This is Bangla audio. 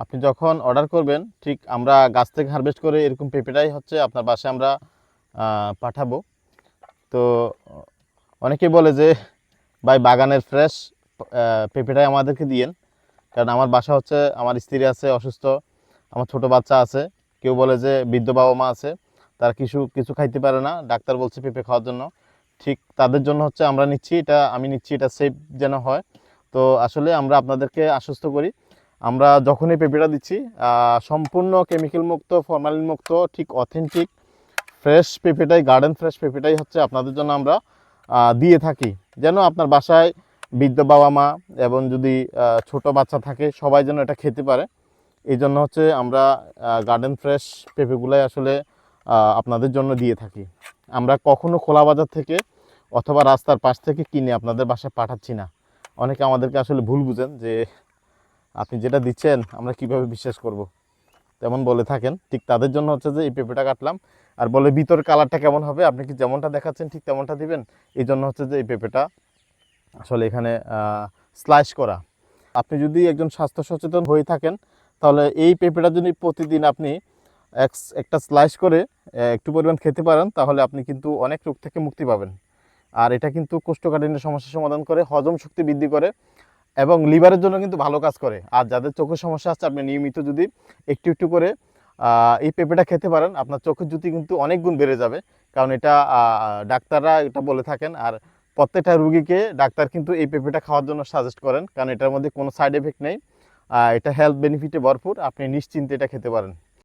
আপনি যখন অর্ডার করবেন ঠিক আমরা গাছ থেকে হারভেস্ট করে এরকম পেঁপেটাই হচ্ছে আপনার বাসায় আমরা পাঠাবো। তো অনেকেই বলে যে ভাই বাগানের ফ্রেশ পেঁপেটাই আমাদেরকে দিয়েন, কারণ আমার বাসা হচ্ছে আমার স্ত্রী আছে অসুস্থ, আমার ছোট বাচ্চা আছে, কেউ বলে যে বৃদ্ধ বাবা মা আছে, তারা কিছু কিছু খাইতে পারে না, ডাক্তার বলছে পেঁপে খাওয়ার জন্য। ঠিক তাদের জন্য হচ্ছে আমরা নিচ্ছি, এটা আমি নিচ্ছি, এটা সেফ যেন হয়। তো আসলে আমরা আপনাদেরকে আশ্বস্ত করি, আমরা যখনই পেঁপেটা দিচ্ছি সম্পূর্ণ কেমিক্যাল মুক্ত, ফরমালিন মুক্ত, ঠিক অথেন্টিক ফ্রেশ পেঁপেটাই, গার্ডেন ফ্রেশ পেঁপেটাই হচ্ছে আপনাদের জন্য আমরা দিয়ে থাকি, যেন আপনার বাসায় বৃদ্ধ বাবা মা এবং যদি ছোট বাচ্চা থাকে সবাই যেন এটা খেতে পারে। এই জন্য হচ্ছে আমরা গার্ডেন ফ্রেশ পেঁপেগুলাই আসলে আপনাদের জন্য দিয়ে থাকি। আমরা কখনো খোলা বাজার থেকে অথবা রাস্তার পাশ থেকে কিনে আপনাদের বাসায় পাঠাচ্ছি না। অনেকে আমাদেরকে আসলে ভুল বুঝেন যে আপনি যেটা দিচ্ছেন আমরা কিভাবে বিশ্বাস করব, তেমন বলে থাকেন। ঠিক তাদের জন্য হচ্ছে যে এই পেঁপেটা কাটলাম, আর বলে ভিতর কালারটা কেমন হবে, আপনি কি যেমনটা দেখাচ্ছেন ঠিক তেমনটা দিবেন। এই জন্য হচ্ছে যে এই পেঁপেটা আসলে এখানে স্লাইস করা। আপনি যদি একজন স্বাস্থ্য সচেতন হয়ে থাকেন তাহলে এই পেঁপেটা যদি প্রতিদিন আপনি একটা স্লাইস করে একটু পরিমাণ খেতে পারেন তাহলে আপনি কিন্তু অনেক রোগ থেকে মুক্তি পাবেন। আর এটা কিন্তু কোষ্ঠকাঠিন্য সমস্যার সমাধান করে, হজম শক্তি বৃদ্ধি করে এবং লিভারের জন্য কিন্তু ভালো কাজ করে। আর যাদের চোখের সমস্যা আছে আপনি নিয়মিত যদি একটু একটু করে এই পেঁপেটা খেতে পারেন আপনার চোখের জ্যোতি কিন্তু অনেক গুণ বেড়ে যাবে। কারণ এটা ডাক্তাররা এটা বলে থাকেন, আর প্রত্যেকটা রুগীকে ডাক্তার কিন্তু এই পেঁপেটা খাওয়ার জন্য সাজেস্ট করেন, কারণ এটার মধ্যে কোনো সাইড এফেক্ট নেই। এটা হেলথ বেনিফিটে ভরপুর, আপনি নিশ্চিন্তে এটা খেতে পারেন।